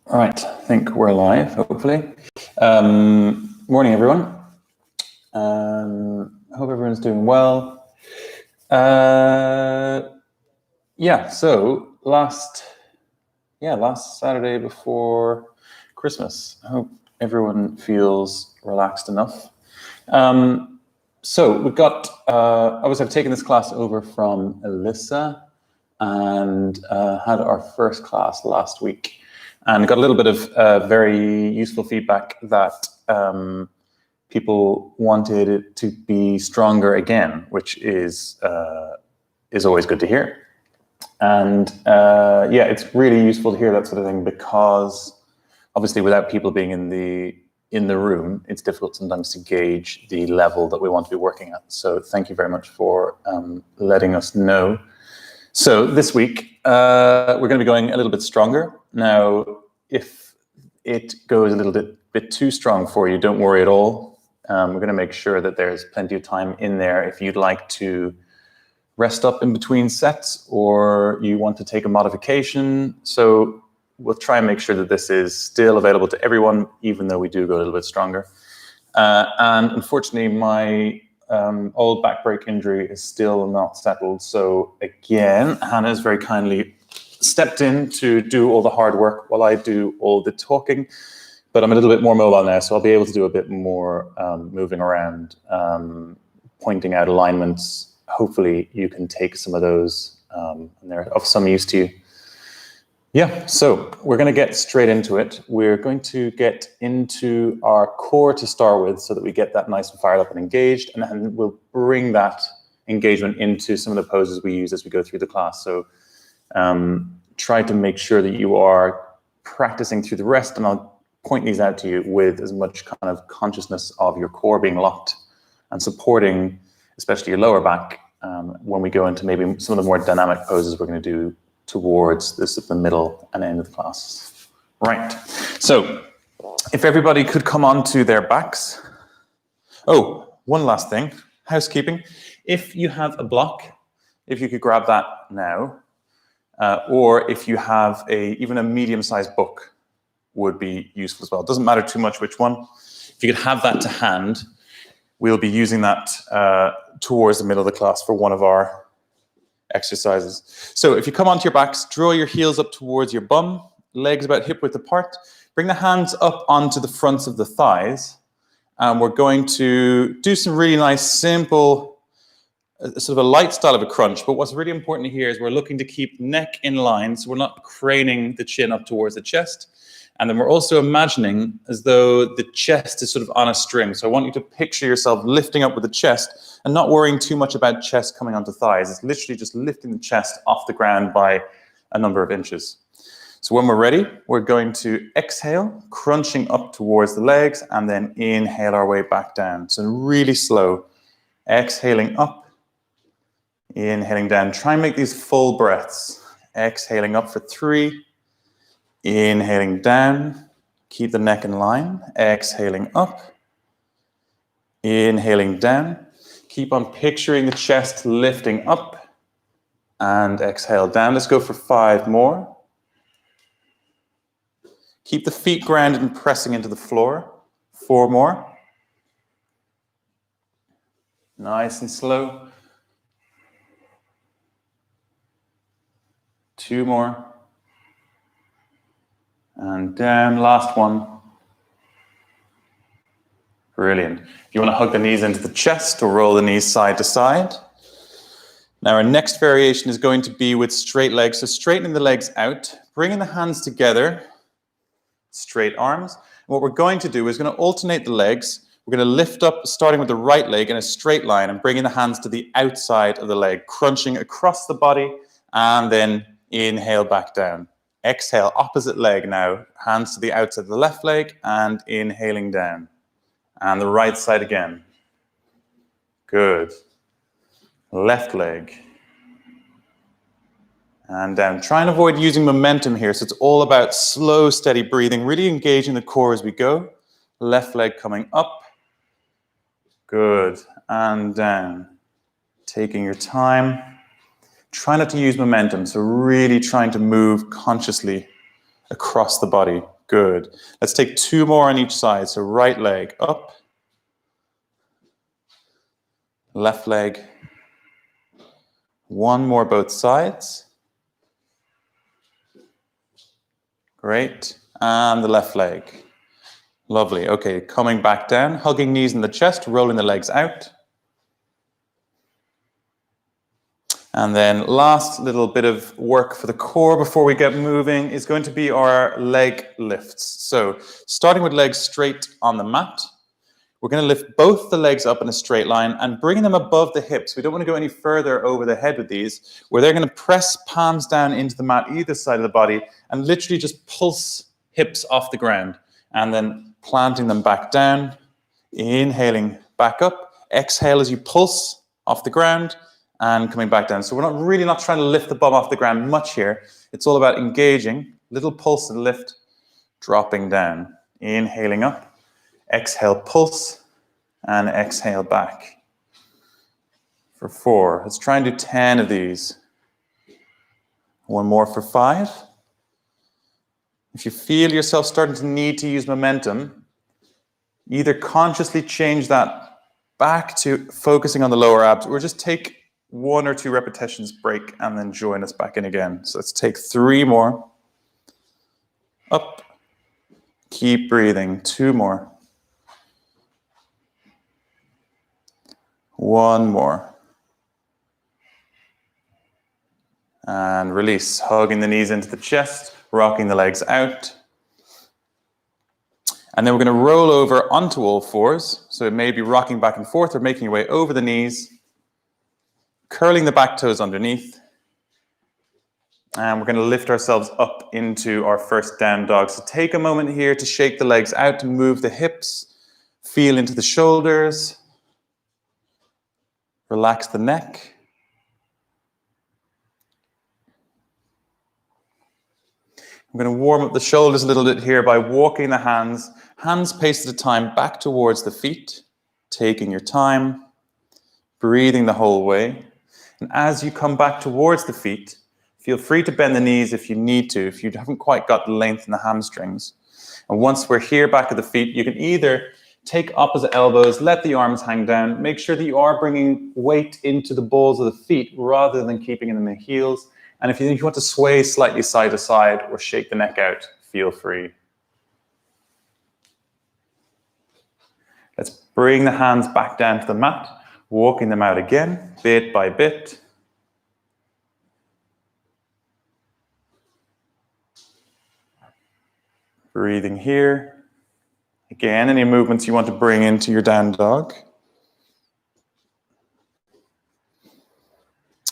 All right, I think we're live, hopefully. Morning, everyone. Hope everyone's doing well. So last Saturday before Christmas. I hope everyone feels relaxed enough. So we've got, obviously I've taken this class over from Alyssa and had our first class last week. And got a little bit of very useful feedback that people wanted it to be stronger again, which is always good to hear. And it's really useful to hear that sort of thing because obviously without people being in the room, it's difficult sometimes to gauge the level that we want to be working at. So thank you very much for letting us know. So this week, we're going to be going a little bit stronger. Now, if it goes a little bit too strong for you, don't worry at all. We're going to make sure that there's plenty of time in there if you'd like to rest up in between sets or you want to take a modification. So we'll try and make sure that this is still available to everyone, even though we do go a little bit stronger. And unfortunately, my old back break injury is still not settled. So again, Hannah's very kindly stepped in to do all the hard work while I do all the talking, but I'm a little bit more mobile now, so I'll be able to do a bit more moving around, pointing out alignments. Hopefully you can take some of those and they're of some use to you. Yeah, so we're going to get straight into it. We're going to get into our core to start with so that we get that nice and fired up and engaged, and then we'll bring that engagement into some of the poses we use as we go through the class. So try to make sure that you are practicing through the rest, and I'll point these out to you with as much kind of consciousness of your core being locked and supporting, especially your lower back, when we go into maybe some of the more dynamic poses we're going to do towards this at the middle and end of the class. Right, so if everybody could come onto their backs. Oh, one last thing, housekeeping. If you have a block, if you could grab that now, or if you have even a medium-sized book would be useful as well. It doesn't matter too much which one. If you could have that to hand, we'll be using that towards the middle of the class for one of our exercises. So if you come onto your backs, draw your heels up towards your bum, legs about hip width apart, bring the hands up onto the fronts of the thighs, and we're going to do some really nice, simple, sort of a light style of a crunch, but what's really important here is we're looking to keep neck in line, so we're not craning the chin up towards the chest. And then we're also imagining as though the chest is sort of on a string. So I want you to picture yourself lifting up with the chest and not worrying too much about chest coming onto thighs. It's literally just lifting the chest off the ground by a number of inches. So when we're ready, we're going to exhale, crunching up towards the legs, and then inhale our way back down. So really slow, exhaling up, inhaling down. Try and make these full breaths. Exhaling up for 3. Inhaling down, keep the neck in line, exhaling up, inhaling down, keep on picturing the chest lifting up, and exhale down. Let's go for 5 more. Keep the feet grounded and pressing into the floor. 4 more. Nice and slow. 2 more. And down, last one. Brilliant. If you want to hug the knees into the chest or roll the knees side to side. Now our next variation is going to be with straight legs. So straightening the legs out, bringing the hands together, straight arms. And what we're going to do is going to alternate the legs. We're going to lift up, starting with the right leg in a straight line and bringing the hands to the outside of the leg, crunching across the body, and then inhale back down. Exhale, opposite leg now, hands to the outside of the left leg and inhaling down. And the right side again. Good. Left leg. And down. Try and avoid using momentum here. So it's all about slow, steady breathing, really engaging the core as we go. Left leg coming up. Good. And down. Taking your time. Try not to use momentum, so really trying to move consciously across the body. Good. Let's take 2 more on each side. So right leg up, left leg, 1 more both sides. Great. And the left leg. Lovely. Okay, coming back down, hugging knees in the chest, rolling the legs out. And then last little bit of work for the core before we get moving is going to be our leg lifts. So starting with legs straight on the mat, we're going to lift both the legs up in a straight line and bring them above the hips. We don't want to go any further over the head with these. We're then going to press palms down into the mat, either side of the body, and literally just pulse hips off the ground. And then planting them back down, inhaling back up, exhale as you pulse off the ground, and coming back down. So we're not trying to lift the bum off the ground much here. It's all about engaging, little pulse and lift, dropping down, inhaling up, exhale, pulse, and exhale back. For 4, let's try and do 10 of these. 1 more for 5. If you feel yourself starting to need to use momentum, either consciously change that back to focusing on the lower abs, or just take 1 or 2 repetitions break and then join us back in again. So let's take 3 more. Up. Keep breathing. 2 more. 1 more. And release. Hugging the knees into the chest, rocking the legs out. And then we're going to roll over onto all 4s. So it may be rocking back and forth or making your way over the knees. Curling the back toes underneath. And we're going to lift ourselves up into our first down dog. So take a moment here to shake the legs out, to move the hips, feel into the shoulders, relax the neck. I'm going to warm up the shoulders a little bit here by walking the hands pace at a time back towards the feet, taking your time, breathing the whole way. And as you come back towards the feet, feel free to bend the knees if you need to, if you haven't quite got the length in the hamstrings. And once we're here back at the feet, you can either take opposite elbows, let the arms hang down, make sure that you are bringing weight into the balls of the feet rather than keeping them in the heels. And if you want to sway slightly side to side or shake the neck out, feel free. Let's bring the hands back down to the mat, walking them out again, bit by bit. Breathing here. Again, any movements you want to bring into your down dog.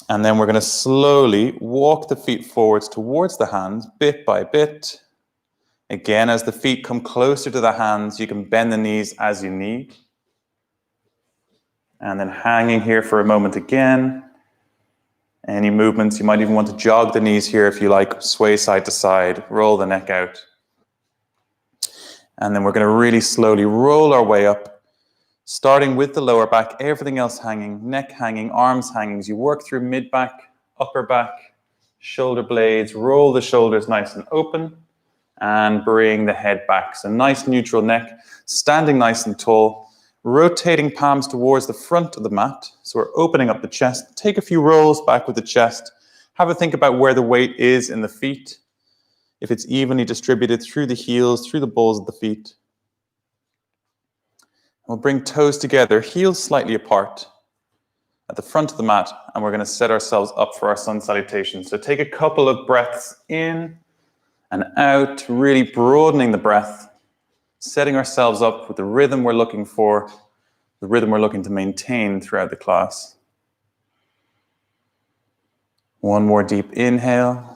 And then we're going to slowly walk the feet forwards towards the hands, bit by bit. Again, as the feet come closer to the hands, you can bend the knees as you need. And then hanging here for a moment again. Any movements, you might even want to jog the knees here if you like, sway side to side, roll the neck out. And then we're going to really slowly roll our way up, starting with the lower back, everything else hanging, neck hanging, arms hanging. As you work through mid back, upper back, shoulder blades, roll the shoulders nice and open, and bring the head back. So nice neutral neck, standing nice and tall, rotating palms towards the front of the mat. So we're opening up the chest. Take a few rolls back with the chest. Have a think about where the weight is in the feet. If it's evenly distributed through the heels, through the balls of the feet. We'll bring toes together, heels slightly apart at the front of the mat, and we're going to set ourselves up for our sun salutation. So take a couple of breaths in and out, really broadening the breath, setting ourselves up with the rhythm we're looking for, the rhythm we're looking to maintain throughout the class. 1 more deep inhale.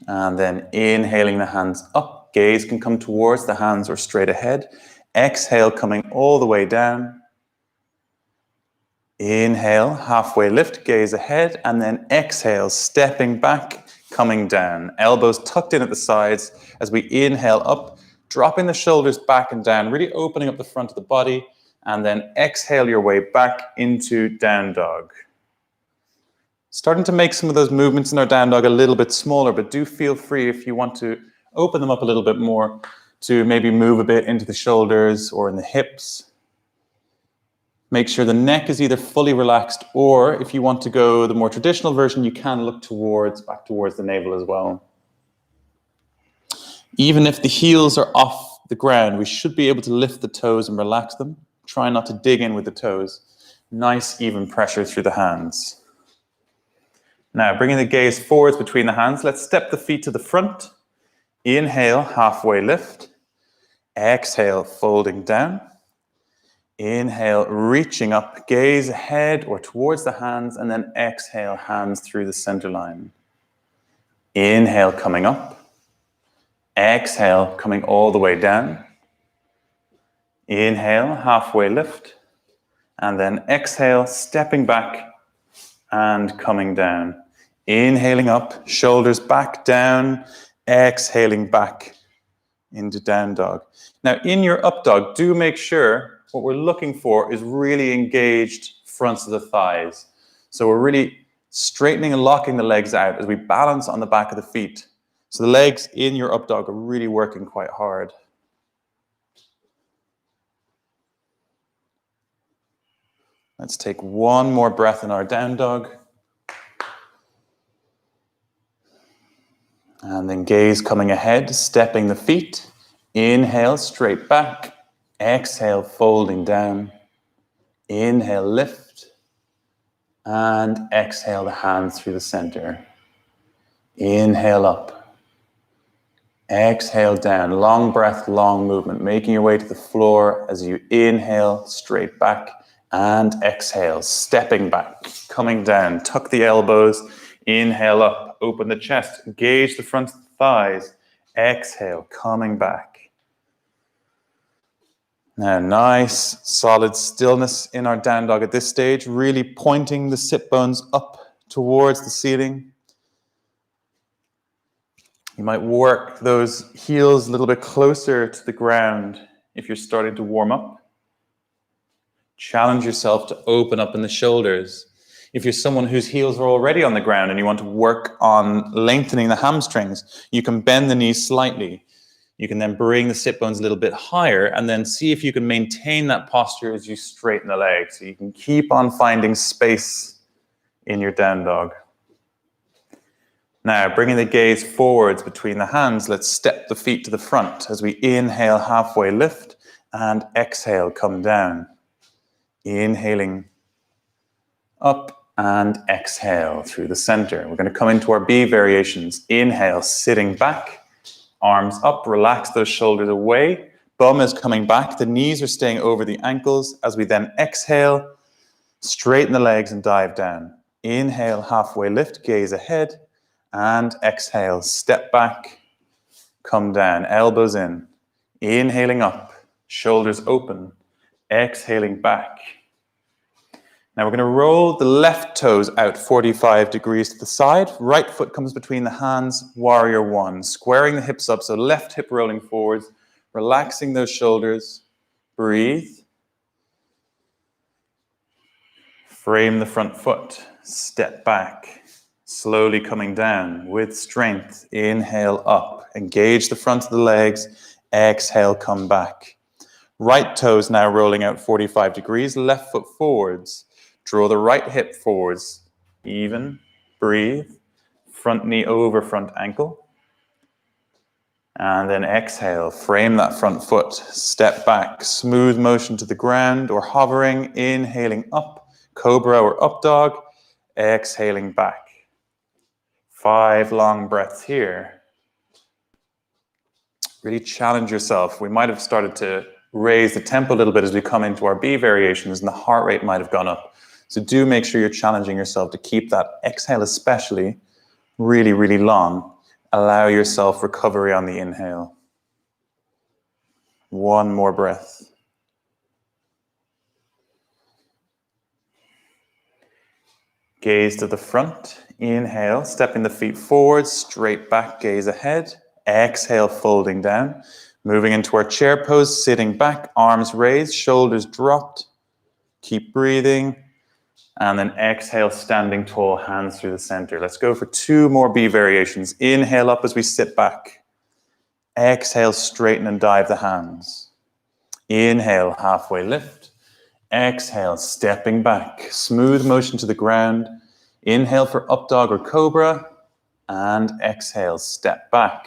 And then inhaling the hands up, gaze can come towards the hands or straight ahead. Exhale, coming all the way down. Inhale, halfway lift, gaze ahead, and then exhale, stepping back, coming down. Elbows tucked in at the sides as we inhale up, dropping the shoulders back and down, really opening up the front of the body, and then exhale your way back into down dog. Starting to make some of those movements in our down dog a little bit smaller, but do feel free if you want to open them up a little bit more to maybe move a bit into the shoulders or in the hips. Make sure the neck is either fully relaxed, or if you want to go the more traditional version, you can look back towards the navel as well. Even if the heels are off the ground, we should be able to lift the toes and relax them. Try not to dig in with the toes. Nice even pressure through the hands. Now, bringing the gaze forwards between the hands, let's step the feet to the front. Inhale, halfway lift. Exhale, folding down. Inhale, reaching up, gaze ahead or towards the hands, and then exhale, hands through the center line. Inhale, coming up. Exhale, coming all the way down. Inhale, halfway lift. And then exhale, stepping back and coming down. Inhaling up, shoulders back down, exhaling back into down dog. Now, in your up dog, do make sure what we're looking for is really engaged fronts of the thighs. So we're really straightening and locking the legs out as we balance on the back of the feet. So the legs in your up dog are really working quite hard. Let's take one more breath in our down dog. And then gaze coming ahead, stepping the feet. Inhale, straight back. Exhale, folding down. Inhale, lift. And exhale, the hands through the center. Inhale up. Exhale down. Long breath, long movement. Making your way to the floor as you inhale, straight back. And exhale, stepping back, coming down. Tuck the elbows. Inhale up. Open the chest. Engage the front thighs. Exhale, coming back. Now, nice, solid stillness in our down dog at this stage, really pointing the sit bones up towards the ceiling. You might work those heels a little bit closer to the ground if you're starting to warm up. Challenge yourself to open up in the shoulders. If you're someone whose heels are already on the ground and you want to work on lengthening the hamstrings, you can bend the knees slightly. You can then bring the sit bones a little bit higher and then see if you can maintain that posture as you straighten the legs. So you can keep on finding space in your down dog. Now, bringing the gaze forwards between the hands, let's step the feet to the front as we inhale, halfway lift, and exhale, come down. Inhaling up and exhale through the center. We're going to come into our B variations. Inhale, sitting back. Arms up, relax those shoulders away. Bum is coming back. The knees are staying over the ankles. As we then exhale, straighten the legs and dive down. Inhale, halfway lift, gaze ahead. And exhale, step back, come down, elbows in. Inhaling up, shoulders open. Exhaling back. Now we're going to roll the left toes out 45 degrees to the side. Right foot comes between the hands, warrior one. Squaring the hips up, so left hip rolling forwards. Relaxing those shoulders. Breathe. Frame the front foot. Step back. Slowly coming down with strength. Inhale up. Engage the front of the legs. Exhale, come back. Right toes now rolling out 45 degrees. Left foot forwards. Draw the right hip forwards, even, breathe, front knee over front ankle. And then exhale, frame that front foot, step back, smooth motion to the ground or hovering, inhaling up, cobra or up dog, exhaling back. 5 long breaths here. Really challenge yourself. We might have started to raise the tempo a little bit as we come into our B variations and the heart rate might have gone up. So do make sure you're challenging yourself to keep that exhale especially really, really long. Allow yourself recovery on the inhale. One more breath. Gaze to the front. Inhale, stepping the feet forward, straight back, gaze ahead. Exhale, folding down. Moving into our chair pose, sitting back, arms raised, shoulders dropped. Keep breathing. And then exhale, standing tall, hands through the center. Let's go for 2 more B variations. Inhale up as we sit back. Exhale, straighten and dive the hands. Inhale, halfway lift. Exhale, stepping back. Smooth motion to the ground. Inhale for up dog or cobra. And exhale, step back.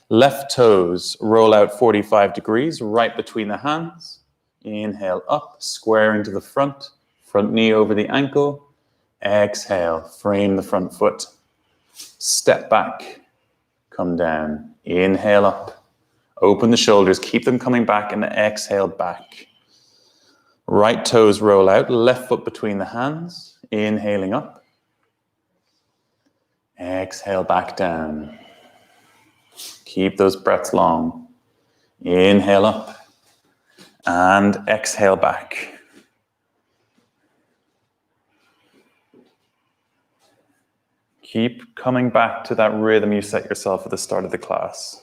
Left toes roll out 45 degrees, right between the hands. Inhale up, squaring to the front. Front knee over the ankle. Exhale, frame the front foot. Step back, come down. Inhale up. Open the shoulders, keep them coming back, and exhale back. Right toes roll out, left foot between the hands. Inhaling up. Exhale back down. Keep those breaths long. Inhale up. And exhale back. Keep coming back to that rhythm you set yourself at the start of the class.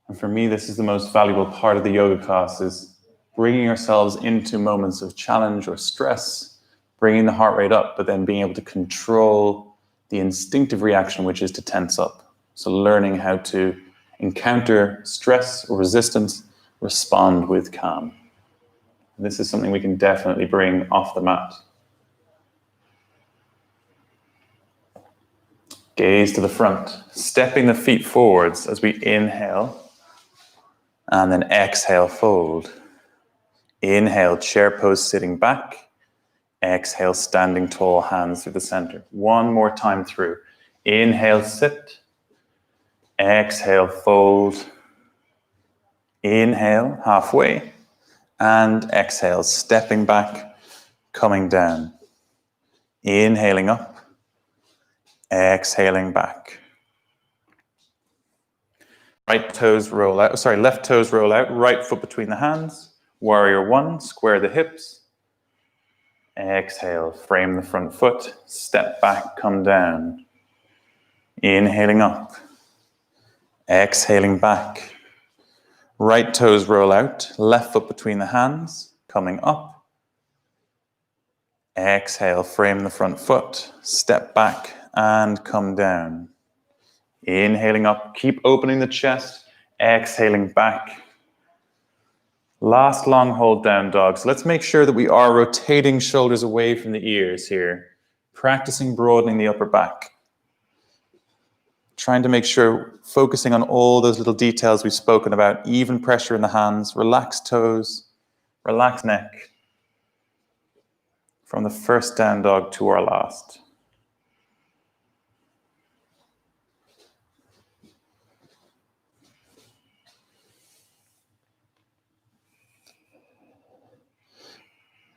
And for me, this is the most valuable part of the yoga class, is bringing ourselves into moments of challenge or stress, bringing the heart rate up, but then being able to control the instinctive reaction, which is to tense up. So learning how to encounter stress or resistance, respond with calm. This is something we can definitely bring off the mat. Gaze to the front, stepping the feet forwards as we inhale, and then exhale, fold. Inhale, chair pose, sitting back. Exhale, standing tall, hands through the center. 1 more time through. Inhale, sit. Exhale, fold. Inhale, halfway. And exhale, stepping back, coming down. Inhaling up, exhaling back. Left toes roll out, right foot between the hands. Warrior 1, square the hips. Exhale, frame the front foot, step back, come down. Inhaling up, exhaling back. Right toes roll out, left foot between the hands, coming up. Exhale, frame the front foot, step back and come down. Inhaling up, keep opening the chest, exhaling back. Last long hold down dog. So let's make sure that we are rotating shoulders away from the ears here. Practicing broadening the upper back. Trying to make sure, focusing on all those little details we've spoken about, even pressure in the hands, relaxed toes, relaxed neck. From the first down dog to our last.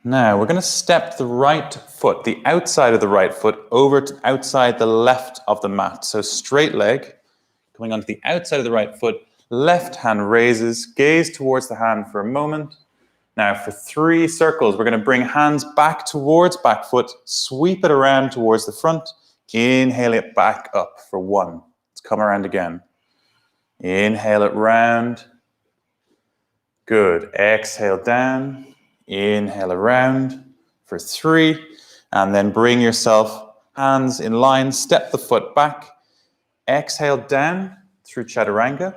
Now we're going to step the right foot, the outside of the right foot, over to outside the left of the mat. So straight leg, coming onto the outside of the right foot, left hand raises, gaze towards the hand for a moment. Now for 3 circles, we're going to bring hands back towards back foot, sweep it around towards the front, inhale it back up for 1. Let's come around again. Inhale it round. Good. Exhale down. Inhale around for 3, and then bring yourself hands in line, step the foot back, exhale down through chaturanga,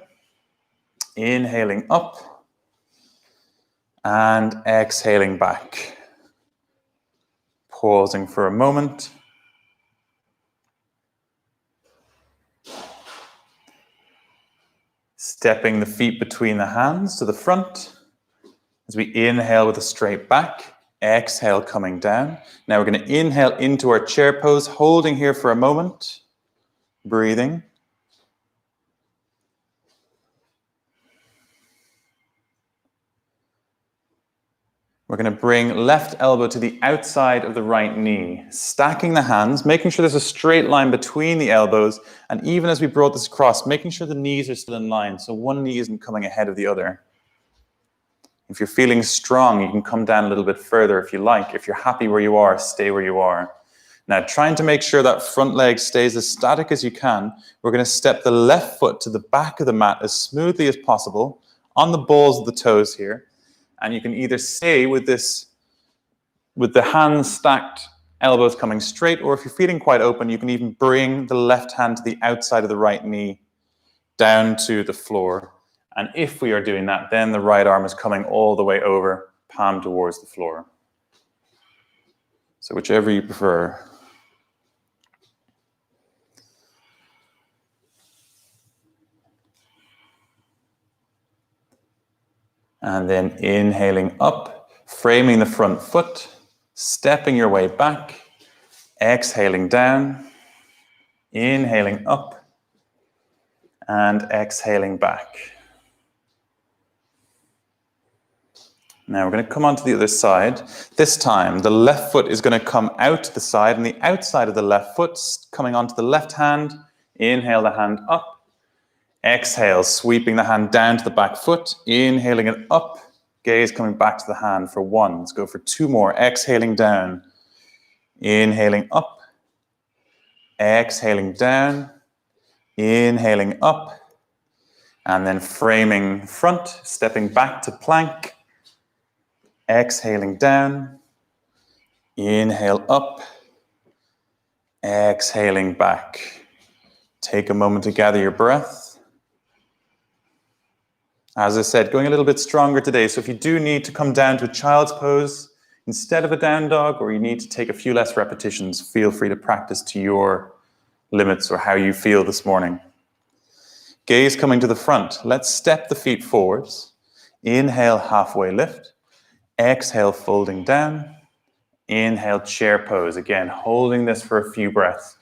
inhaling up, and exhaling back. Pausing for a moment. Stepping the feet between the hands to the front. As we inhale with a straight back, exhale coming down. Now we're going to inhale into our chair pose, holding here for a moment, breathing. We're going to bring left elbow to the outside of the right knee, stacking the hands, making sure there's a straight line between the elbows, and even as we brought this across, making sure the knees are still in line, so one knee isn't coming ahead of the other. If you're feeling strong, you can come down a little bit further if you like. If you're happy where you are, stay where you are. Now, trying to make sure that front leg stays as static as you can, we're going to step the left foot to the back of the mat as smoothly as possible on the balls of the toes here. And you can either stay with this, with the hands stacked, elbows coming straight, or if you're feeling quite open, you can even bring the left hand to the outside of the right knee, down to the floor. And if we are doing that, then the right arm is coming all the way over, palm towards the floor. So whichever you prefer. And then inhaling up, framing the front foot, stepping your way back, exhaling down, inhaling up, and exhaling back. Now we're going to come onto the other side. This time, the left foot is going to come out to the side, and the outside of the left foot coming onto the left hand. Inhale the hand up. Exhale, sweeping the hand down to the back foot. Inhaling it up. Gaze coming back to the hand for one. Let's go for two more. Exhaling down. Inhaling up. Exhaling down. Inhaling up. And then framing front, stepping back to plank. Exhaling down, inhale up, exhaling back. Take a moment to gather your breath. As I said, going a little bit stronger today, so if you do need to come down to a child's pose instead of a down dog, or you need to take a few less repetitions, feel free to practice to your limits or how you feel this morning. Gaze coming to the front. Let's step the feet forwards. Inhale, halfway lift. Exhale, folding down. Inhale, chair pose. Again, holding this for a few breaths.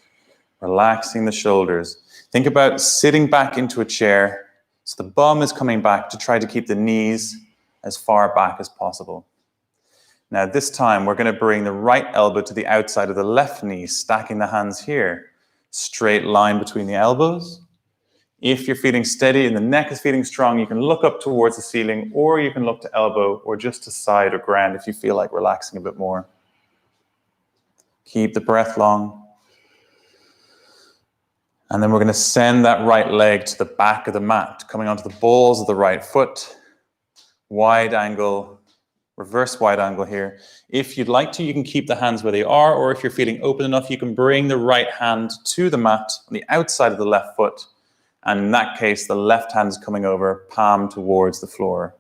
Relaxing the shoulders. Think about sitting back into a chair so the bum is coming back to try to keep the knees as far back as possible. Now this time we're going to bring the right elbow to the outside of the left knee, stacking the hands here. Straight line between the elbows. If you're feeling steady and the neck is feeling strong, you can look up towards the ceiling, or you can look to elbow or just to side or ground if you feel like relaxing a bit more. Keep the breath long. And then we're going to send that right leg to the back of the mat, coming onto the balls of the right foot. Wide angle, reverse wide angle here. If you'd like to, you can keep the hands where they are, or if you're feeling open enough, you can bring the right hand to the mat on the outside of the left foot. And in that case, the left hand is coming over, palm towards the floor.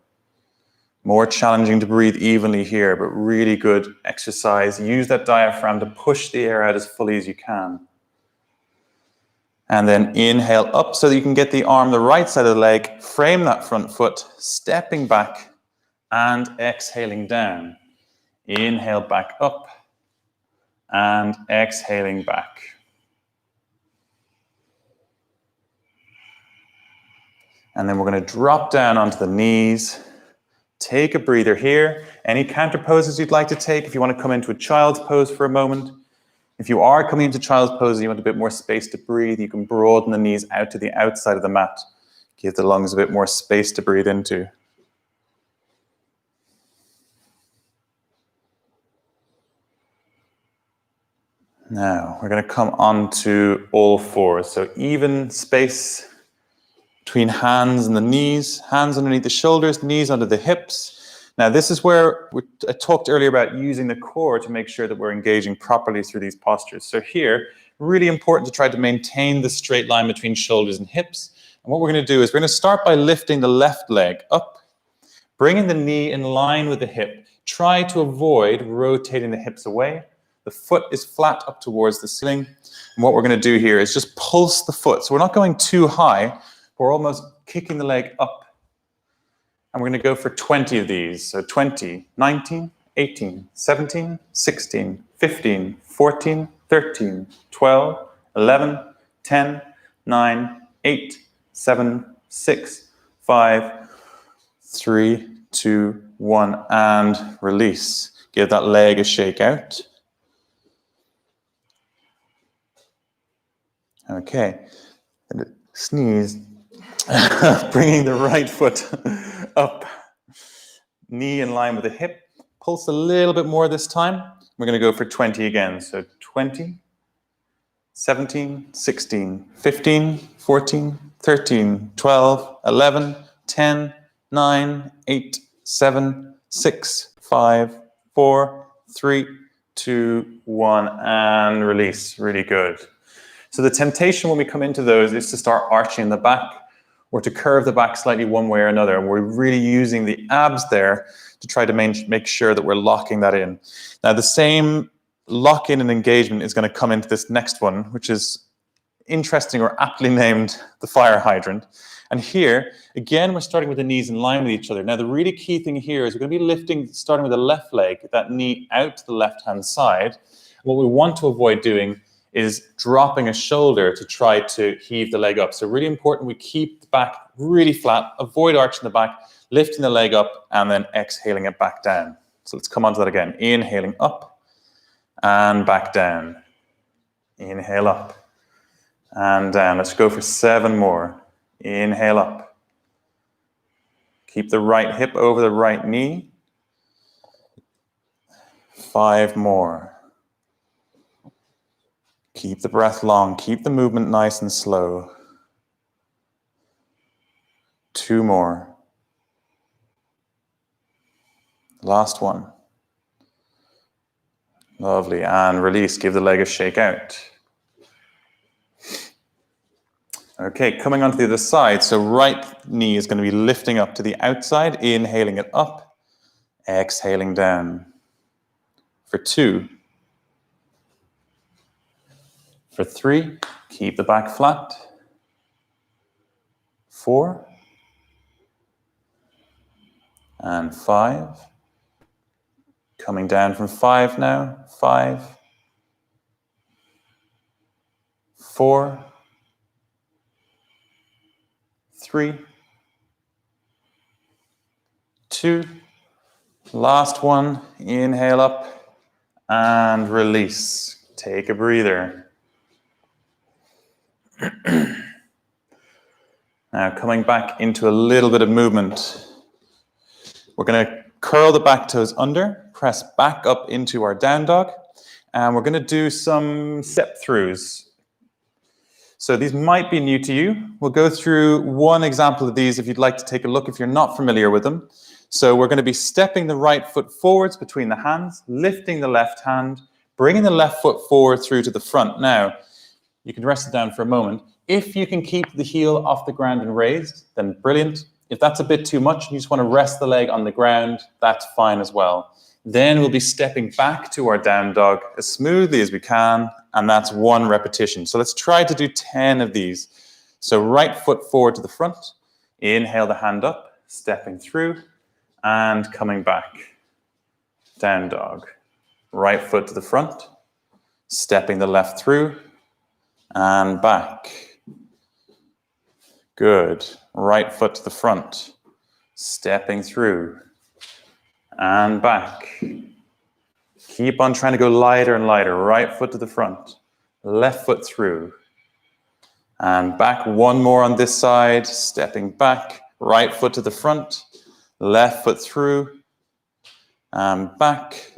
More challenging to breathe evenly here, but really good exercise. Use that diaphragm to push the air out as fully as you can. And then inhale up so that you can get the arm, the right side of the leg, frame that front foot, stepping back and exhaling down. Inhale back up and exhaling back. And then we're going to drop down onto the knees. Take a breather here. Any counter poses you'd like to take, if you want to come into a child's pose for a moment. If you are coming into child's pose and you want a bit more space to breathe, you can broaden the knees out to the outside of the mat. Give the lungs a bit more space to breathe into. Now, we're going to come onto all fours. So even space between hands and the knees, hands underneath the shoulders, knees under the hips. Now, this is where I talked earlier about using the core to make sure that we're engaging properly through these postures. So here, really important to try to maintain the straight line between shoulders and hips. And what we're going to do is we're going to start by lifting the left leg up, bringing the knee in line with the hip. Try to avoid rotating the hips away. The foot is flat up towards the ceiling. And what we're going to do here is just pulse the foot. So we're not going too high. We're almost kicking the leg up. And we're going to go for 20 of these. So 20, 19, 18, 17, 16, 15, 14, 13, 12, 11, 10, 9, 8, 7, 6, 5, 3, 2, 1, and release. Give that leg a shake out. Okay. Sneeze. Bringing the right foot up, knee in line with the hip. Pulse a little bit more this time. We're going to go for 20 again. So 20, 17, 16, 15, 14, 13, 12, 11, 10, 9, 8, 7, 6, 5, 4, 3, 2, 1, and release. Really good. So the temptation when we come into those is to start arching the back or to curve the back slightly one way or another. And we're really using the abs there to try to make sure that we're locking that in. Now, the same lock-in and engagement is going to come into this next one, which is interesting or aptly named the Fire Hydrant. And here, again, we're starting with the knees in line with each other. Now, the really key thing here is we're going to be lifting, starting with the left leg, that knee out to the left-hand side. What we want to avoid doing is dropping a shoulder to try to heave the leg up. So really important, we keep the back really flat, avoid arching the back, lifting the leg up, and then exhaling it back down. So let's come on to that again. Inhaling up and back down. Inhale up and down. Let's go for 7 more. Inhale up. Keep the right hip over the right knee. 5 more. Keep the breath long. Keep the movement nice and slow. 2 more. Last one. Lovely. And release. Give the leg a shake out. Okay, coming onto the other side. So right knee is going to be lifting up to the outside, inhaling it up, exhaling down. For 2. For 3, keep the back flat. 4. And 5. Coming down from 5 now. 5. 4. 3. 2. Last one. Inhale up and release. Take a breather. Now coming back into a little bit of movement. We're going to curl the back toes under, press back up into our down dog, and we're going to do some step throughs. So these might be new to you. We'll go through one example of these if you'd like to take a look if you're not familiar with them. So we're going to be stepping the right foot forwards between the hands, lifting the left hand, bringing the left foot forward through to the front. Now, you can rest it down for a moment. If you can keep the heel off the ground and raised, then brilliant. If that's a bit too much, you just want to rest the leg on the ground, that's fine as well. Then we'll be stepping back to our down dog as smoothly as we can, and that's 1 repetition. So let's try to do 10 of these. So right foot forward to the front, inhale the hand up, stepping through, and coming back. Down dog. Right foot to the front, stepping the left through, and back. Good. Right foot to the front, stepping through, and back. Keep on trying to go lighter and lighter. Right foot to the front, left foot through, and back. 1 more on this side, stepping back. Right foot to the front, left foot through, and back.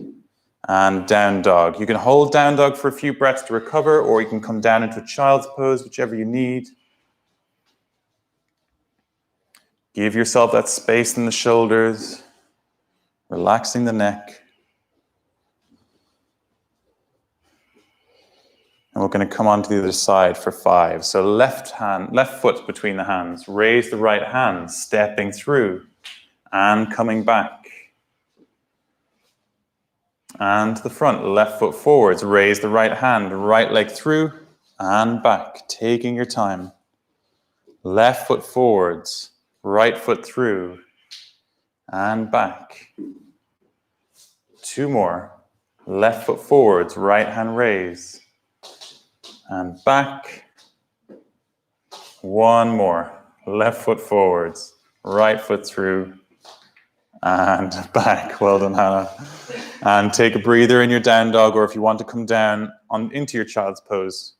And down dog. You can hold down dog for a few breaths to recover, or you can come down into a child's pose, whichever you need. Give yourself that space in the shoulders, relaxing the neck. And we're going to come on to the other side for 5. So left foot between the hands. Raise the right hand, stepping through and coming back. And to the front, left foot forwards. Raise the right hand, right leg through and back, taking your time. Left foot forwards, right foot through and back. 2 more. Left foot forwards, right hand raise and back. 1 more. Left foot forwards, right foot through and back. Well done, Hannah. And take a breather in your down dog, or if you want to come down into your child's pose,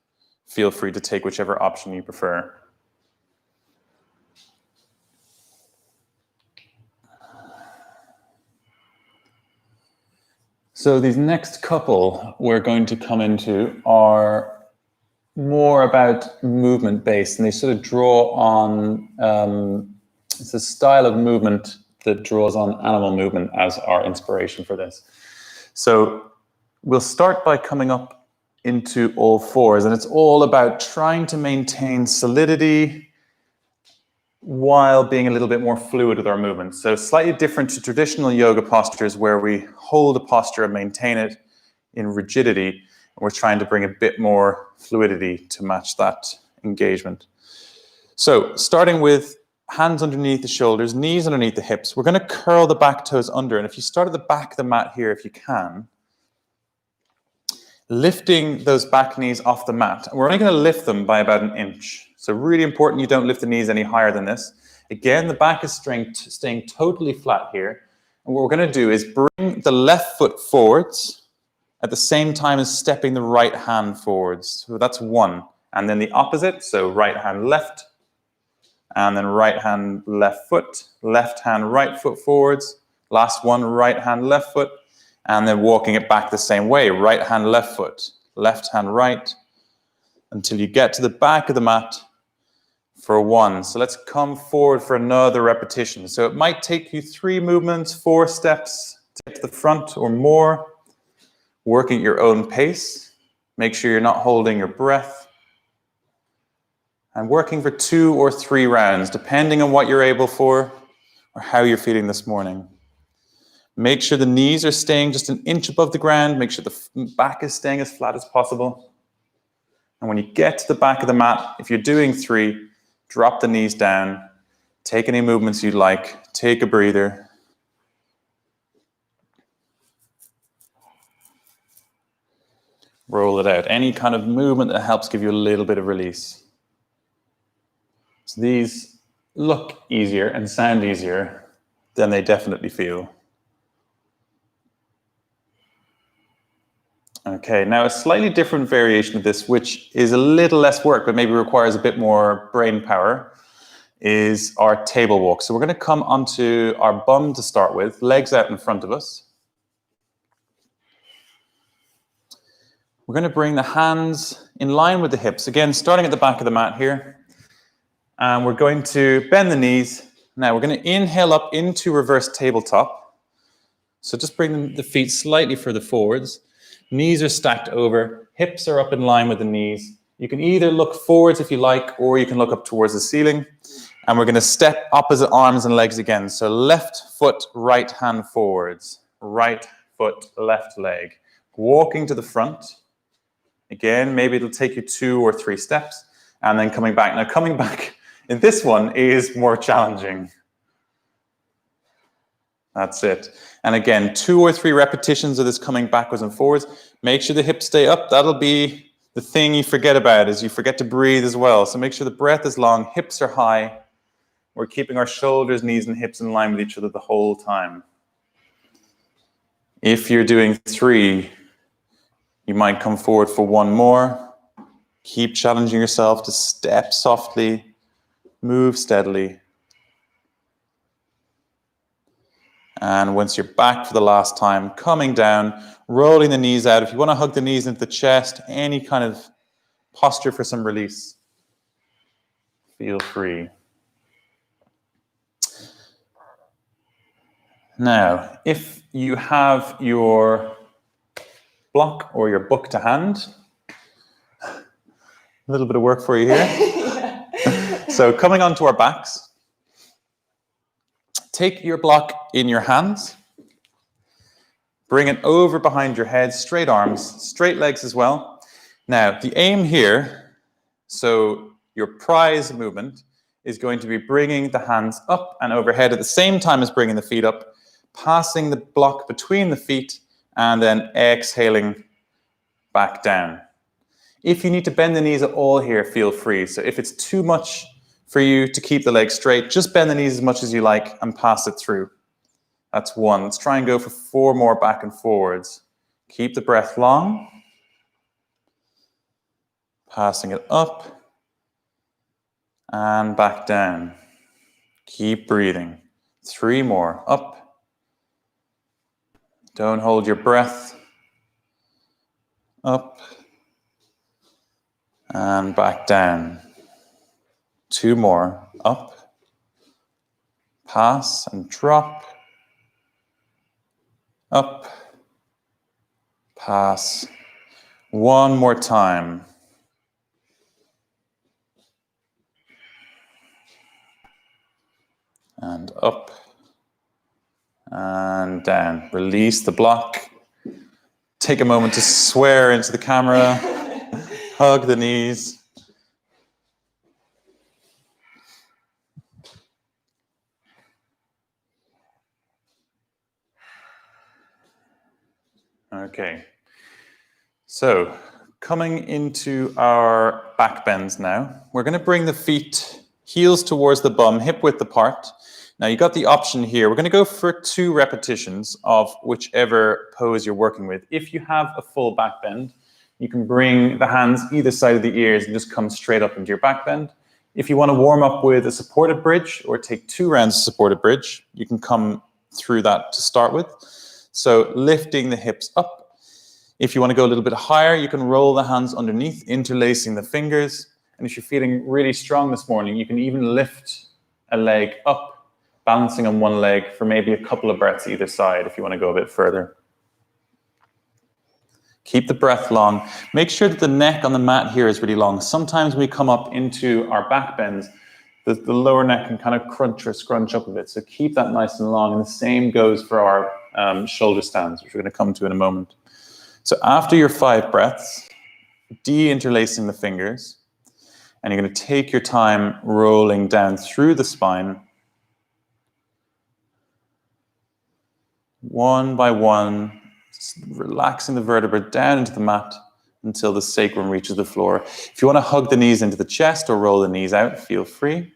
feel free to take whichever option you prefer. So these next couple we're going to come into are more about movement based, and they sort of draw on, it's a style of movement that draws on animal movement as our inspiration for this. So we'll start by coming up into all fours, and it's all about trying to maintain solidity while being a little bit more fluid with our movements. So slightly different to traditional yoga postures where we hold a posture and maintain it in rigidity, and we're trying to bring a bit more fluidity to match that engagement. So starting with hands underneath the shoulders, knees underneath the hips, we're going to curl the back toes under, and if you start at the back of the mat here, if you can, lifting those back knees off the mat. We're only going to lift them by about 1 inch. So really important you don't lift the knees any higher than this. Again, the back is staying totally flat here. And what we're going to do is bring the left foot forwards at the same time as stepping the right hand forwards. So that's 1. And then the opposite, so right hand left, and then right hand left foot, left hand right foot forwards. Last one, right hand left foot. And then walking it back the same way, right hand, left foot, left hand, right, until you get to the back of the mat for 1. So let's come forward for another repetition. So it might take you 3 movements, 4 steps to get to the front or more, working at your own pace. Make sure you're not holding your breath. And working for 2 or 3 rounds, depending on what you're able for or how you're feeling this morning. Make sure the knees are staying just 1 inch above the ground. Make sure the back is staying as flat as possible. And when you get to the back of the mat, if you're doing 3, drop the knees down. Take any movements you'd like. Take a breather. Roll it out. Any kind of movement that helps give you a little bit of release. So these look easier and sound easier than they definitely feel. Okay, now a slightly different variation of this, which is a little less work, but maybe requires a bit more brain power, is our table walk. So we're going to come onto our bum to start with, legs out in front of us. We're going to bring the hands in line with the hips. Again, starting at the back of the mat here. And we're going to bend the knees. Now we're going to inhale up into reverse tabletop. So just bring the feet slightly further forwards. Knees are stacked over, hips are up in line with the knees. You can either look forwards if you like, or you can look up towards the ceiling. And we're going to step opposite arms and legs again. So left foot, right hand forwards, right foot, left leg. Walking to the front. Again, maybe it'll take you 2 or 3 steps, and then coming back. Now coming back in this one is more challenging. That's it. And again, 2 or 3 repetitions of this coming backwards and forwards. Make sure the hips stay up. That'll be the thing you forget about, is you forget to breathe as well. So make sure the breath is long, hips are high. We're keeping our shoulders, knees, and hips in line with each other the whole time. If you're doing 3, you might come forward for 1 more. Keep challenging yourself to step softly, move steadily. And once you're back for the last time, coming down, rolling the knees out. If you want to hug the knees into the chest, any kind of posture for some release, feel free. Now, if you have your block or your book to hand, a little bit of work for you here. So coming onto our backs. Take your block in your hands, bring it over behind your head, straight arms, straight legs as well. Now, the aim here, so your prize movement, is going to be bringing the hands up and overhead at the same time as bringing the feet up, passing the block between the feet, and then exhaling back down. If you need to bend the knees at all here, feel free. So if it's too much for you to keep the legs straight, just bend the knees as much as you like and pass it through. That's 1. Let's try and go for 4 more back and forwards. Keep the breath long. Passing it up and back down. Keep breathing. 3 more. Up. Don't hold your breath. Up and back down. 2 more. Up. Pass and drop. Up. Pass. One more time. And up. And down. Release the block. Take a moment to swear into the camera. Hug the knees. Okay, so coming into our back bends now, we're going to bring the feet, heels towards the bum, hip width apart. Now you got the option here. We're going to go for 2 repetitions of whichever pose you're working with. If you have a full back bend, you can bring the hands either side of the ears and just come straight up into your back bend. If you want to warm up with a supported bridge or take 2 rounds of supported bridge, you can come through that to start with. So lifting the hips up. If you want to go a little bit higher, you can roll the hands underneath, interlacing the fingers. And if you're feeling really strong this morning, you can even lift a leg up, balancing on one leg for maybe a couple of breaths either side if you want to go a bit further. Keep the breath long. Make sure that the neck on the mat here is really long. Sometimes we come up into our back bends, the lower neck can kind of crunch or scrunch up a bit. So keep that nice and long. And the same goes for our shoulder stands, which we're going to come to in a moment. So after your 5 breaths, de-interlacing the fingers, and you're going to take your time rolling down through the spine, one by one, relaxing the vertebra down into the mat until the sacrum reaches the floor. If you want to hug the knees into the chest or roll the knees out, feel free.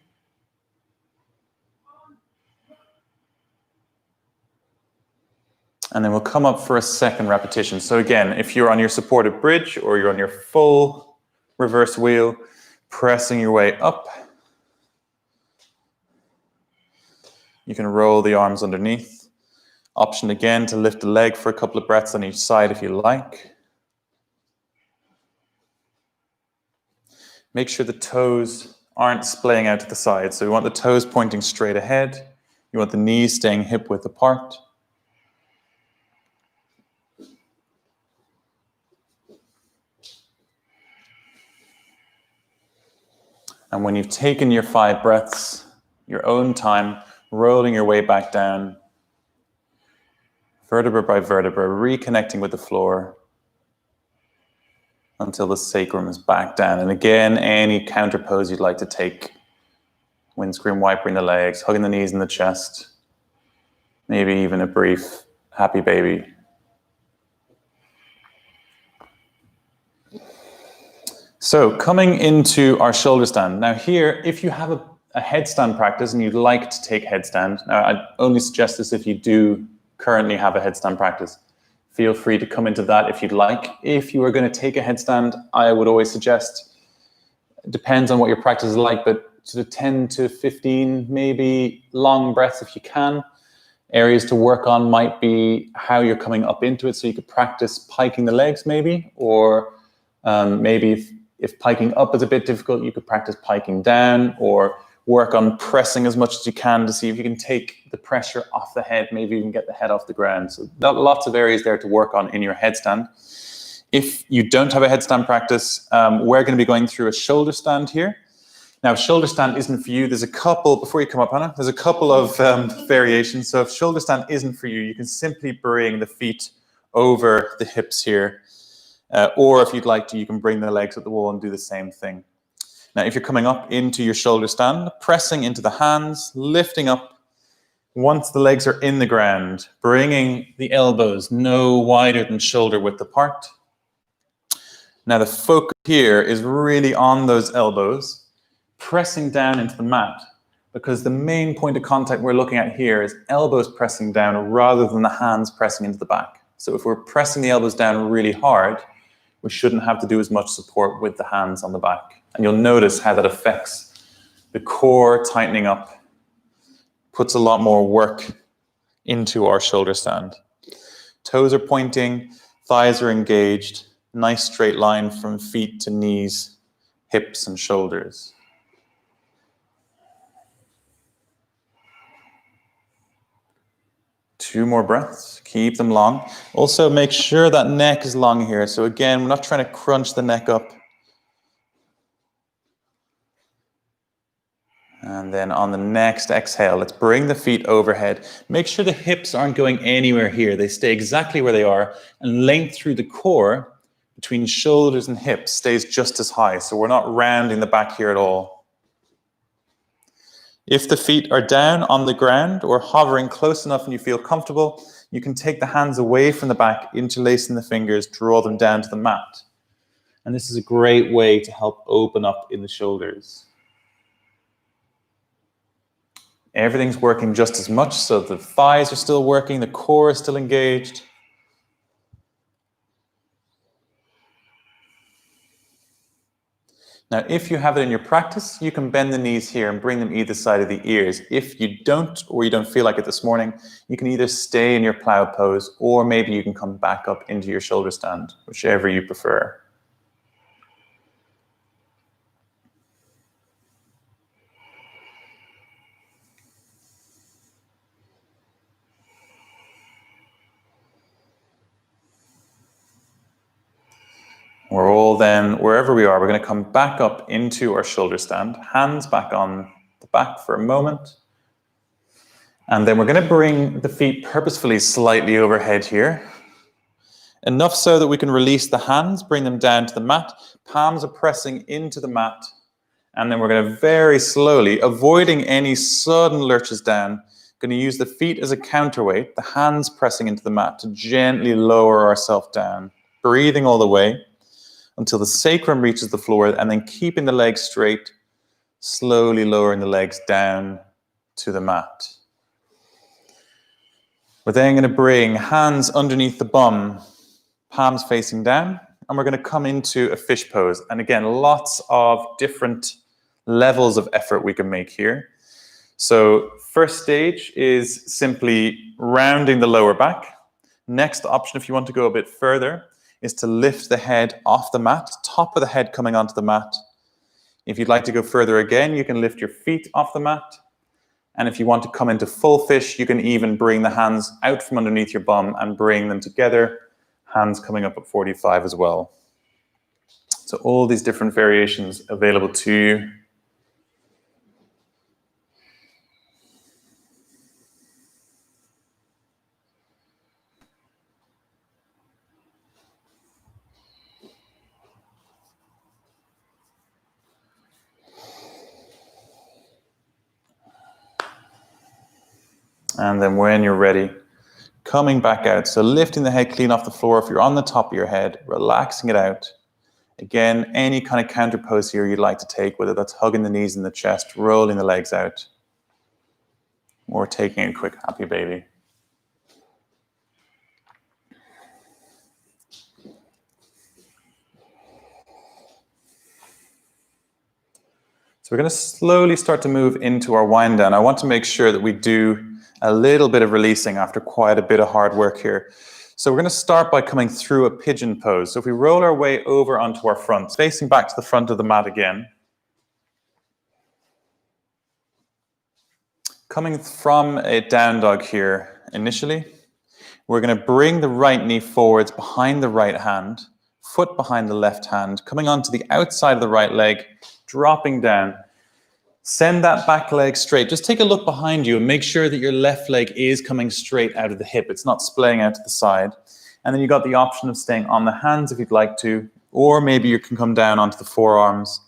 And then we'll come up for a second repetition. So again, if you're on your supported bridge or you're on your full reverse wheel, pressing your way up, you can roll the arms underneath. Option again to lift the leg for a couple of breaths on each side if you like. Make sure the toes aren't splaying out to the side. So we want the toes pointing straight ahead. You want the knees staying hip width apart. And when you've taken your 5 breaths, your own time, rolling your way back down, vertebra by vertebra, reconnecting with the floor until the sacrum is back down. And again, any counter pose you'd like to take. Windscreen wipering the legs, hugging the knees and the chest. Maybe even a brief happy baby. So coming into our shoulder stand. Now here, if you have a headstand practice and you'd like to take headstand, now I only suggest this if you do currently have a headstand practice. Feel free to come into that if you'd like. If you are going to take a headstand, I would always suggest, it depends on what your practice is like, but sort of 10 to 15, maybe long breaths if you can. Areas to work on might be how you're coming up into it. So you could practice piking the legs maybe, or maybe if piking up is a bit difficult, you could practice piking down, or work on pressing as much as you can to see if you can take the pressure off the head, maybe even get the head off the ground. So lots of areas there to work on in your headstand. If you don't have a headstand practice, we're going to be going through a shoulder stand here. Now, shoulder stand isn't for you. There's a couple, before you come up, Hannah, there's a couple of variations. So if shoulder stand isn't for you, you can simply bring the feet over the hips here. Or if you'd like to, you can bring the legs at the wall and do the same thing. Now, if you're coming up into your shoulder stand, pressing into the hands, lifting up. Once the legs are in the ground, bringing the elbows no wider than shoulder width apart. Now, the focus here is really on those elbows, pressing down into the mat, because the main point of contact we're looking at here is elbows pressing down rather than the hands pressing into the back. So if we're pressing the elbows down really hard, we shouldn't have to do as much support with the hands on the back. And you'll notice how that affects the core tightening up, puts a lot more work into our shoulder stand. Toes are pointing, thighs are engaged, nice straight line from feet to knees, hips and shoulders. 2 more breaths. Keep them long. Also, make sure that neck is long here. So again, we're not trying to crunch the neck up. And then on the next exhale, let's bring the feet overhead. Make sure the hips aren't going anywhere here. They stay exactly where they are. And length through the core between shoulders and hips stays just as high. So we're not rounding the back here at all. If the feet are down on the ground or hovering close enough and you feel comfortable, you can take the hands away from the back, interlacing the fingers, draw them down to the mat. And this is a great way to help open up in the shoulders. Everything's working just as much, so the thighs are still working, the core is still engaged. Now, if you have it in your practice, you can bend the knees here and bring them either side of the ears. If you don't, or you don't feel like it this morning, you can either stay in your plow pose, or maybe you can come back up into your shoulder stand, whichever you prefer. We're all then, wherever we are, we're going to come back up into our shoulder stand, hands back on the back for a moment. And then we're going to bring the feet purposefully slightly overhead here. Enough so that we can release the hands, bring them down to the mat. Palms are pressing into the mat. And then we're going to very slowly, avoiding any sudden lurches down, going to use the feet as a counterweight, the hands pressing into the mat to gently lower ourselves down. Breathing all the way until the sacrum reaches the floor, and then keeping the legs straight, slowly lowering the legs down to the mat. We're then going to bring hands underneath the bum, palms facing down, and we're going to come into a fish pose. And again, lots of different levels of effort we can make here. So first stage is simply rounding the lower back. Next option, if you want to go a bit further, is to lift the head off the mat, top of the head coming onto the mat. If you'd like to go further again, you can lift your feet off the mat. And if you want to come into full fish, you can even bring the hands out from underneath your bum and bring them together, hands coming up at 45 as well. So all these different variations available to you. And then when you're ready, coming back out. So lifting the head clean off the floor. If you're on the top of your head, relaxing it out. Again, any kind of counter pose here you'd like to take, whether that's hugging the knees in the chest, rolling the legs out, or taking a quick happy baby. So we're going to slowly start to move into our wind down. I want to make sure that we do a little bit of releasing after quite a bit of hard work here. So we're going to start by coming through a pigeon pose. So if we roll our way over onto our front, facing back to the front of the mat again. Coming from a down dog here initially, we're going to bring the right knee forwards behind the right hand, foot behind the left hand, coming onto the outside of the right leg, dropping down. Send that back leg straight. Just take a look behind you and make sure that your left leg is coming straight out of the hip. It's not splaying out to the side. And then you've got the option of staying on the hands if you'd like to, or maybe you can come down onto the forearms,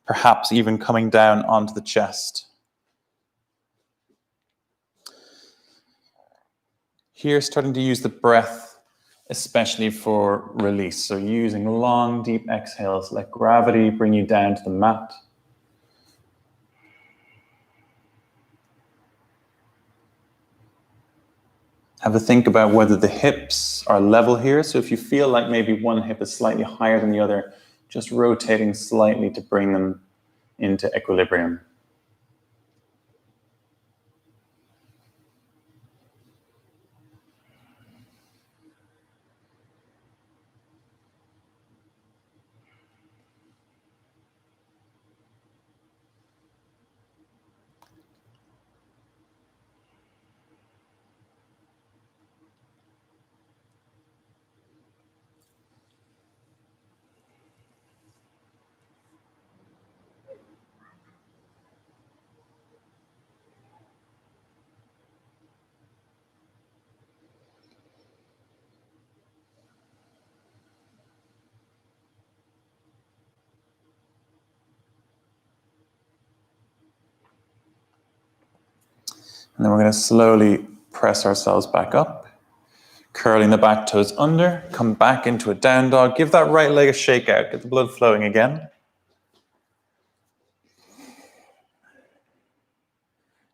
perhaps even coming down onto the chest. Here, starting to use the breath, especially for release. So using long, deep exhales, let gravity bring you down to the mat. Have a think about whether the hips are level here. So if you feel like maybe one hip is slightly higher than the other, just rotating slightly to bring them into equilibrium. And then we're going to slowly press ourselves back up, curling the back toes under, come back into a down dog. Give that right leg a shake out, get the blood flowing again.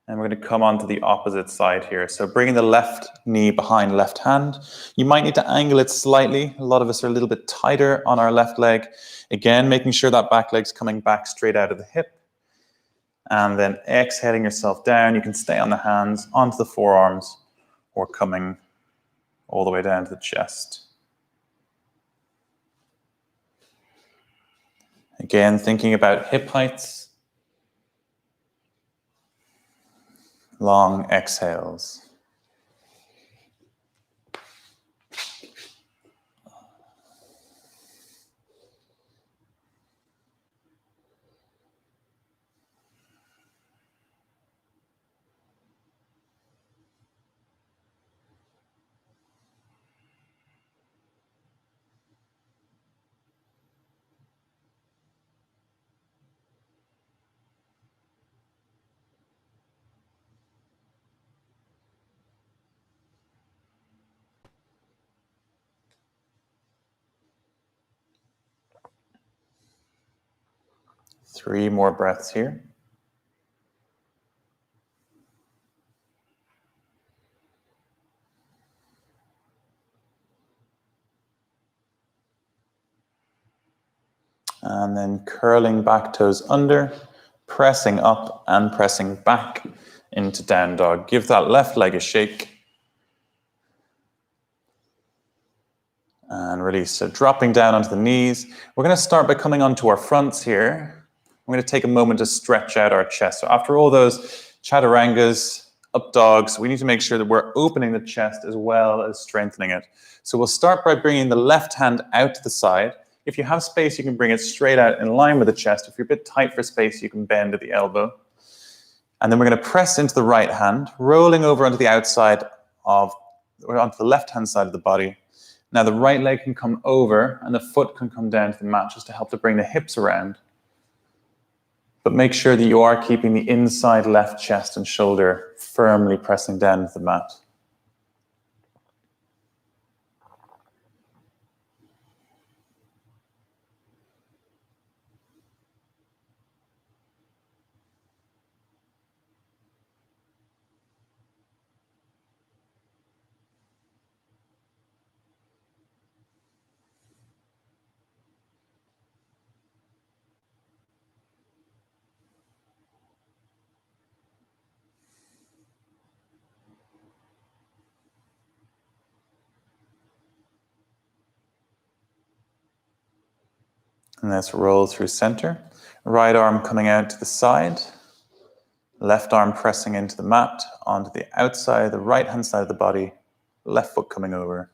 And we're going to come onto the opposite side here. So bringing the left knee behind left hand. You might need to angle it slightly. A lot of us are a little bit tighter on our left leg. Again, making sure that back leg's coming back straight out of the hip. And then exhaling yourself down. You can stay on the hands, onto the forearms, or coming all the way down to the chest. Again, thinking about hip heights. Long exhales. Three more breaths here. And then curling back toes under, pressing up and pressing back into down dog. Give that left leg a shake. And release. So dropping down onto the knees. We're going to start by coming onto our fronts here. I'm going to take a moment to stretch out our chest. So after all those chaturangas, up dogs, we need to make sure that we're opening the chest as well as strengthening it. So we'll start by bringing the left hand out to the side. If you have space, you can bring it straight out in line with the chest. If you're a bit tight for space, you can bend at the elbow. And then we're going to press into the right hand, rolling over onto the outside of, or onto the left-hand side of the body. Now the right leg can come over and the foot can come down to the mat just to help to bring the hips around. But make sure that you are keeping the inside left chest and shoulder firmly pressing down to the mat. And let's roll through center. Right arm coming out to the side. Left arm pressing into the mat, onto the outside, the right-hand side of the body. Left foot coming over.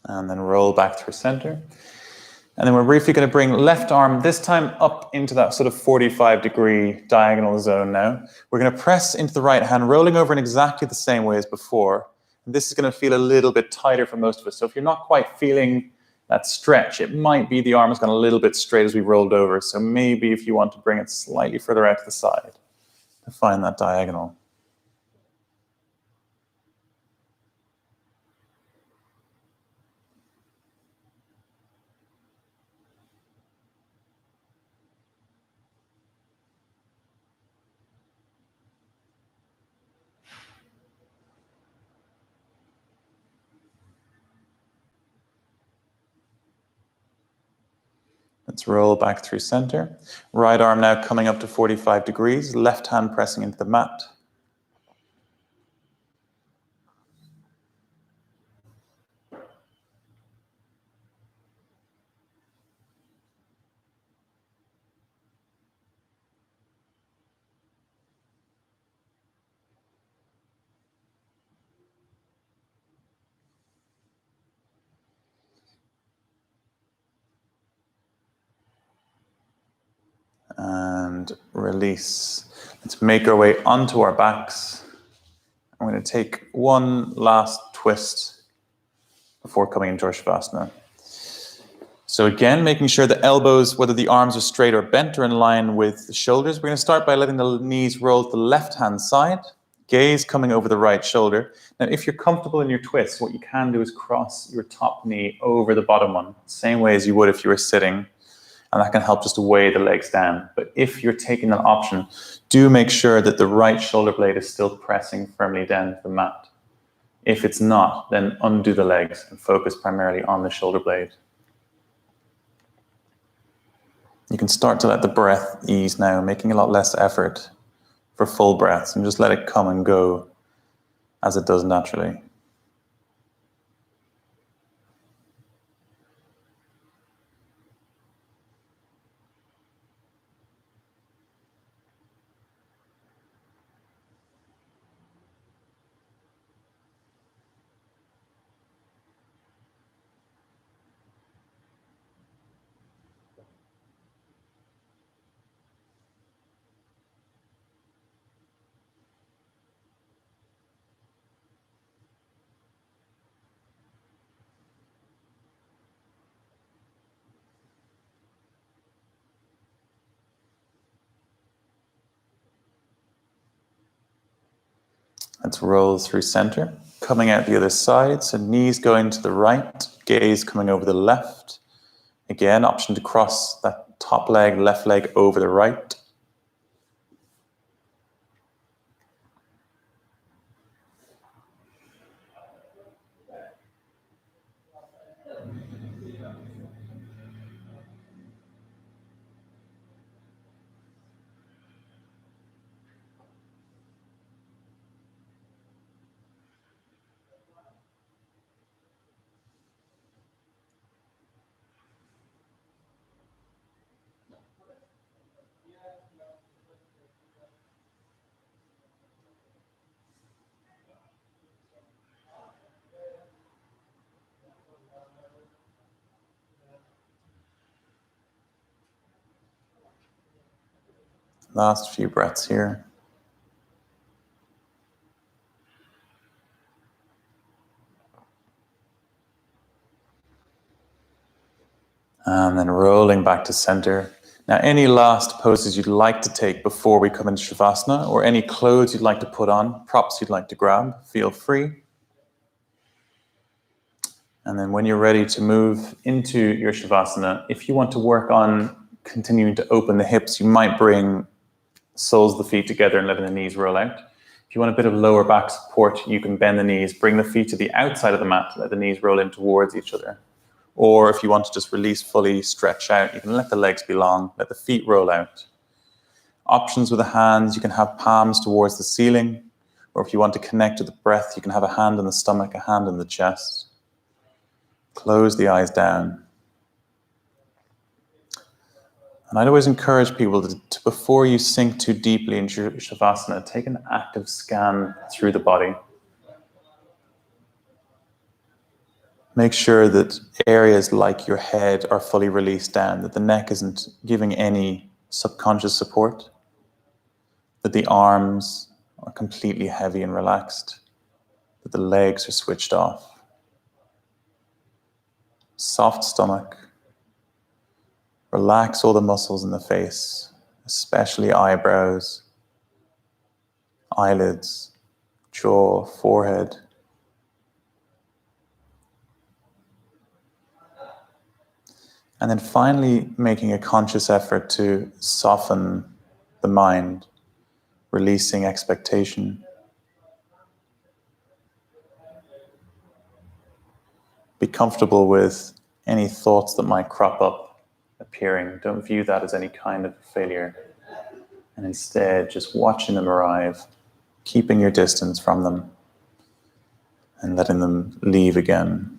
And then roll back through center. And then we're briefly going to bring left arm, this time up into that sort of 45-degree diagonal zone now. We're going to press into the right hand, rolling over in exactly the same way as before. And this is going to feel a little bit tighter for most of us. So if you're not quite feeling that stretch, it might be the arm has gone a little bit straight as we rolled over. So maybe if you want to bring it slightly further out to the side to find that diagonal. Let's roll back through center. Right arm now coming up to 45 degrees, left hand pressing into the mat. And release. Let's make our way onto our backs. I'm going to take one last twist before coming into our Shavasana. So again, making sure the elbows, whether the arms are straight or bent, are in line with the shoulders. We're going to start by letting the knees roll to the left-hand side, gaze coming over the right shoulder. Now, if you're comfortable in your twist, what you can do is cross your top knee over the bottom one, same way as you would if you were sitting, and that can help just to weigh the legs down. But if you're taking that option, do make sure that the right shoulder blade is still pressing firmly down to the mat. If it's not, then undo the legs and focus primarily on the shoulder blade. You can start to let the breath ease now, making a lot less effort for full breaths, and just let it come and go as it does naturally. Let's roll through center, coming out the other side. So knees going to the right, gaze coming over the left. Again, option to cross that top leg, left leg over the right. Last few breaths here. And then rolling back to center. Now, any last poses you'd like to take before we come into Shavasana, or any clothes you'd like to put on, props you'd like to grab, feel free. And then when you're ready to move into your Shavasana, if you want to work on continuing to open the hips, you might bring soles of the feet together and letting the knees roll out. If you want a bit of lower back support, you can bend the knees, bring the feet to the outside of the mat, let the knees roll in towards each other. Or if you want to just release fully, stretch out, you can let the legs be long, let the feet roll out. Options with the hands, you can have palms towards the ceiling, or if you want to connect to the breath, you can have a hand in the stomach, a hand in the chest. Close the eyes down. And I'd always encourage people to before you sink too deeply into Shavasana, take an active scan through the body. Make sure that areas like your head are fully released down, that the neck isn't giving any subconscious support, that the arms are completely heavy and relaxed, that the legs are switched off. Soft stomach. Relax all the muscles in the face, especially eyebrows, eyelids, jaw, forehead. And then finally, making a conscious effort to soften the mind, releasing expectation. Be comfortable with any thoughts that might crop up appearing. Don't view that as any kind of failure. And instead, just watching them arrive, keeping your distance from them, and letting them leave again.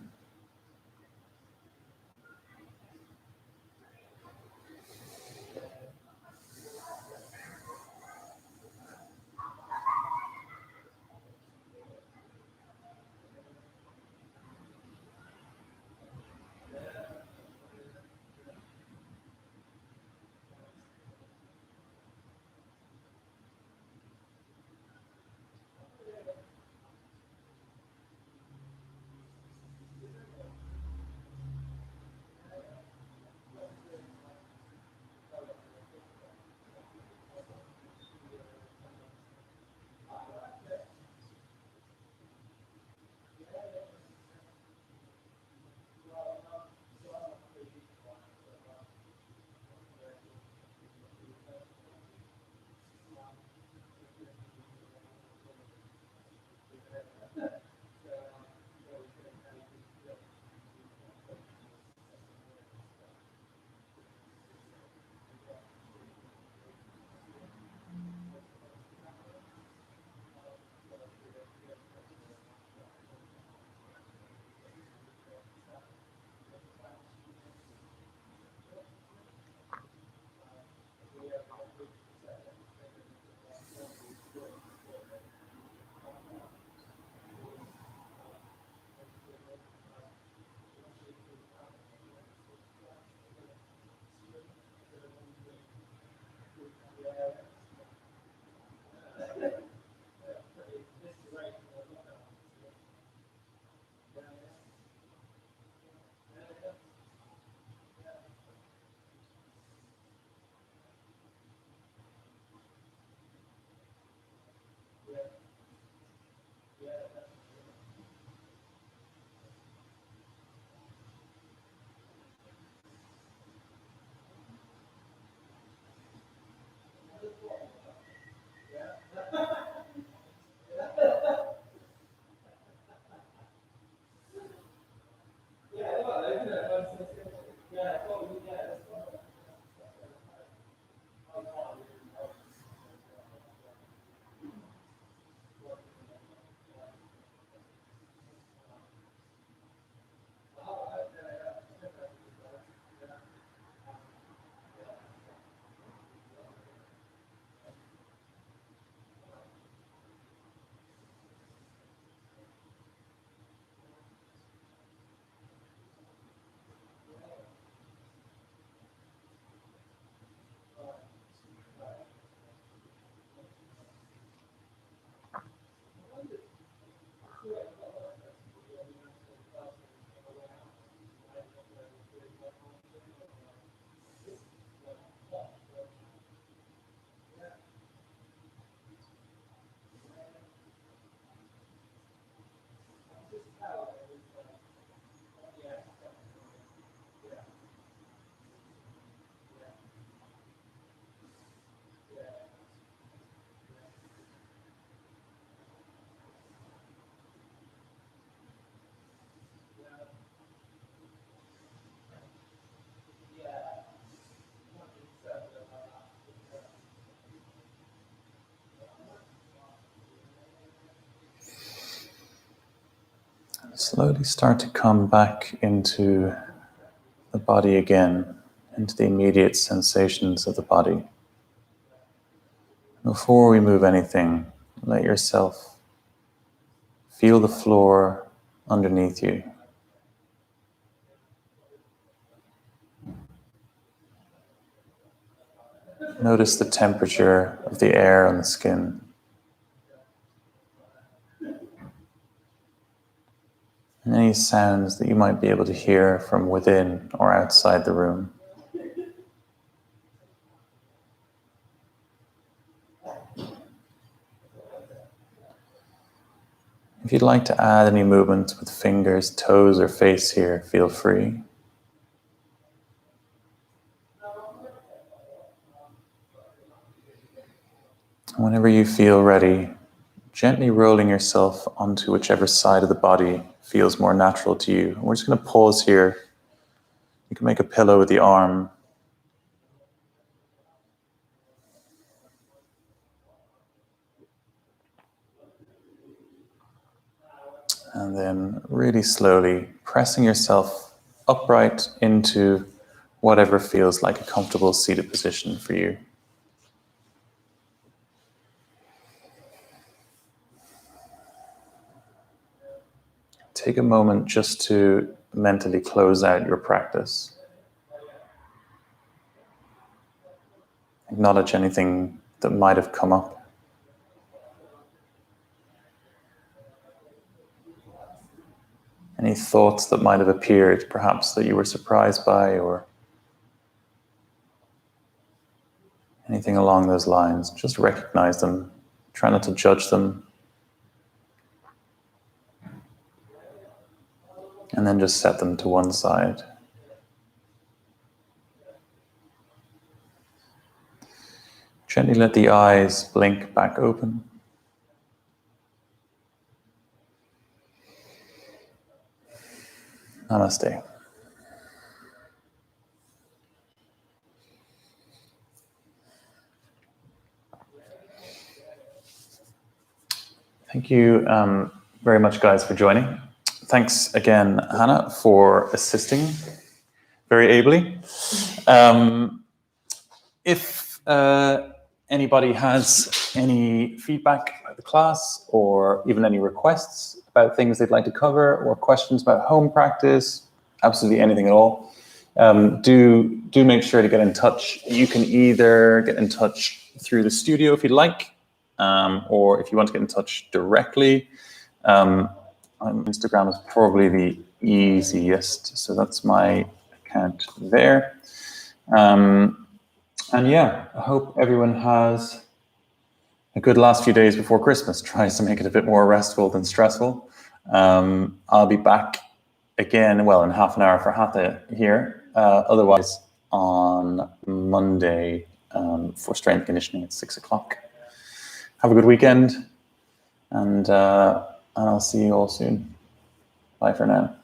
Slowly start to come back into the body again, into the immediate sensations of the body. Before we move anything, let yourself feel the floor underneath you. Notice the temperature of the air on the skin. And any sounds that you might be able to hear from within or outside the room. If you'd like to add any movements with fingers, toes, or face here, feel free. Whenever you feel ready, gently rolling yourself onto whichever side of the body feels more natural to you. We're just going to pause here. You can make a pillow with the arm. And then really slowly pressing yourself upright into whatever feels like a comfortable seated position for you. Take a moment just to mentally close out your practice. Acknowledge anything that might have come up. Any thoughts that might have appeared, perhaps that you were surprised by, or anything along those lines. Just recognize them. Try not to judge them. And then just set them to one side. Gently let the eyes blink back open. Namaste. Thank you very much, guys, for joining. Thanks again, Hannah, for assisting very ably. If anybody has any feedback about the class or even any requests about things they'd like to cover or questions about home practice, absolutely anything at all, do make sure to get in touch. You can either get in touch through the studio if you'd like, or if you want to get in touch directly, on Instagram is probably the easiest. So that's my account there. And yeah, I hope everyone has a good last few days before Christmas. Tries to make it a bit more restful than stressful. I'll be back again, well, in half an hour for Hatha here. Otherwise, on Monday for strength conditioning at 6 o'clock. Have a good weekend, and I'll see you all soon. Bye for now.